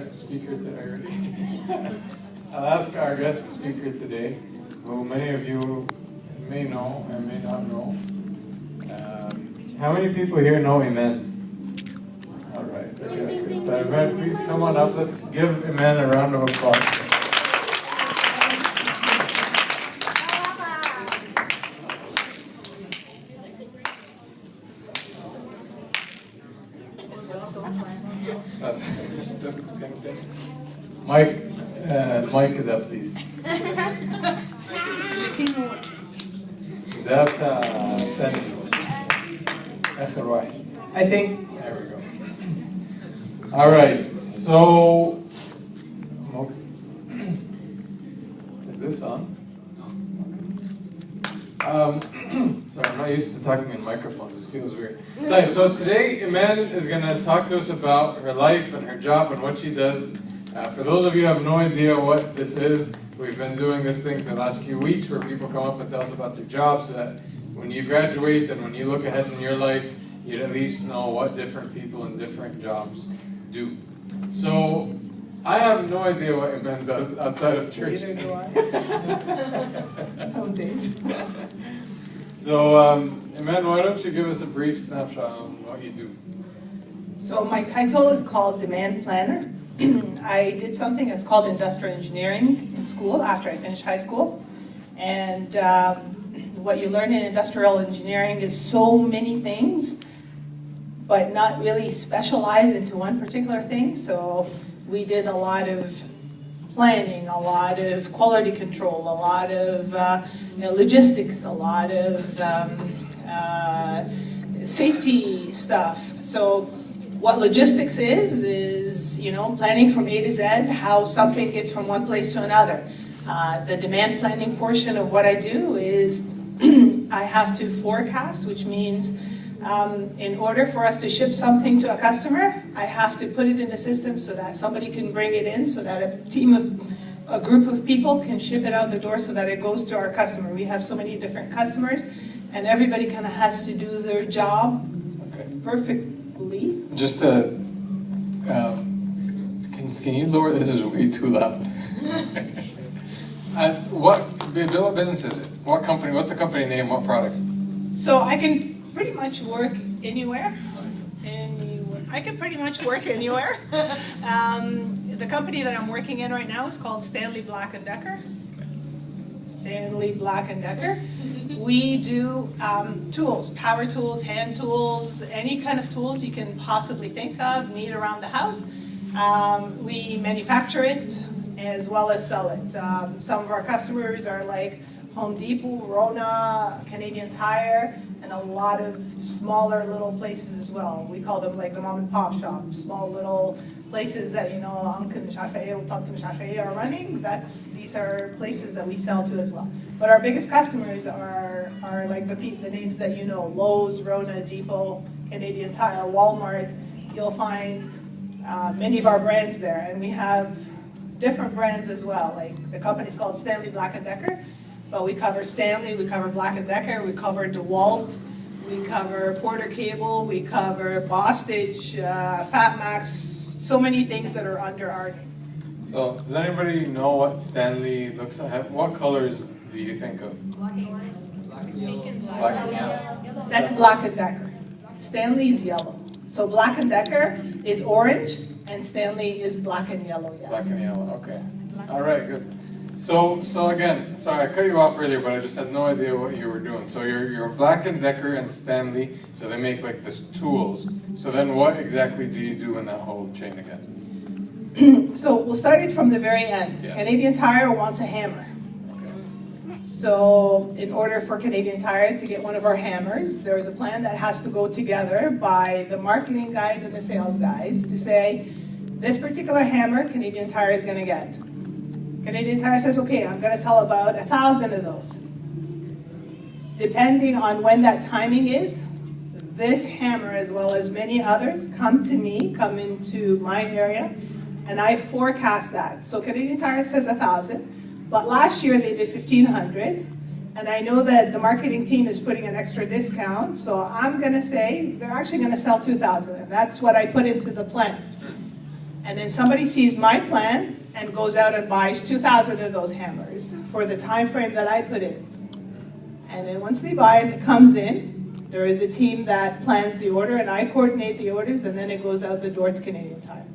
guest speaker today. I'll ask our guest speaker today, who many of you may know and may not know. How many people here know Iman? All right. Okay. Iman, please come on up. Let's give Iman a round of applause. Mike كده please. ده بتاع سنة آخر واحد. I think. There we go. All right. So, is this on? Sorry, I'm not used to talking in microphones. This feels weird. So today, Iman is going to talk to us about her life and her job and what she does. For those of you who have no idea what this is, we've been doing this thing for the last few weeks where people come up and tell us about their jobs so that when you graduate and when you look ahead in your life, you'd at least know what different people in different jobs do. So, I have no idea what Iman does outside of church. Neither do I. Some days. So, Iman, why don't you give us a brief snapshot on what you do? So my title is called Demand Planner. I did something that's called industrial engineering in school after I finished high school. And what you learn in industrial engineering is so many things, but not really specialized into one particular thing. So we did a lot of planning, a lot of quality control, a lot of logistics, a lot of safety stuff. So what logistics is, you know, planning from A to Z, how something gets from one place to another. The demand planning portion of what I do is I have to forecast, which means in order for us to ship something to a customer, I have to put it in the system so that somebody can bring it in, so that a group of people can ship it out the door so that it goes to our customer. We have so many different customers, and everybody kind of has to do their job perfectly. Just to, can you lower, this is way too loud. What business is it? What company, what's the company name, what product? So I can pretty much work anywhere. I can pretty much work anywhere. The company that I'm working in right now is called Stanley Black & Decker. Stanley Black & Decker. We do tools, power tools, hand tools, any kind of tools you can possibly think of, need around the house. We manufacture it as well as sell it. Some of our customers are like Home Depot, Rona, Canadian Tire, and a lot of smaller little places as well. We call them like the mom and pop shop, small little places that, you know, Uncle Mishafei or Tante Mishafei are running. These are places that we sell to as well. But our biggest customers are like the names that you know, Lowe's, Rona, Depot, Canadian Tire, Walmart. You'll find many of our brands there, and we have different brands as well. Like the company's called Stanley Black & Decker, but we cover Stanley, we cover Black & Decker, we cover DeWalt, we cover Porter Cable, we cover Bostage, Fatmax, so many things that are under our name. So, does anybody know what Stanley looks like? What colors do you think of? Black and orange. Black and yellow. That's Black & Decker. Stanley is yellow. So Black & Decker is orange, and Stanley is black and yellow, yes. Black and yellow, okay. All right, good. So again, sorry, I cut you off earlier, but I just had no idea what you were doing. So you're Black & Decker and Stanley, so they make like this tools. So then what exactly do you do in that whole chain again? So we'll start it from the very end. Yes. Canadian Tire wants a hammer. Okay. So in order for Canadian Tire to get one of our hammers, there's a plan that has to go together by the marketing guys and the sales guys to say, this particular hammer Canadian Tire is going to get. Canadian Tire says, okay, I'm going to sell about 1,000 of those. Depending on when that timing is, this hammer, as well as many others, come to me, come into my area, and I forecast that. So Canadian Tire says 1,000, but last year they did 1,500, and I know that the marketing team is putting an extra discount, so I'm going to say they're actually going to sell 2,000, and that's what I put into the plan. And then somebody sees my plan and goes out and buys 2,000 of those hammers for the time frame that I put in. And then once they buy it, it comes in. There is a team that plans the order, and I coordinate the orders, and then it goes out the door to Canadian Tire.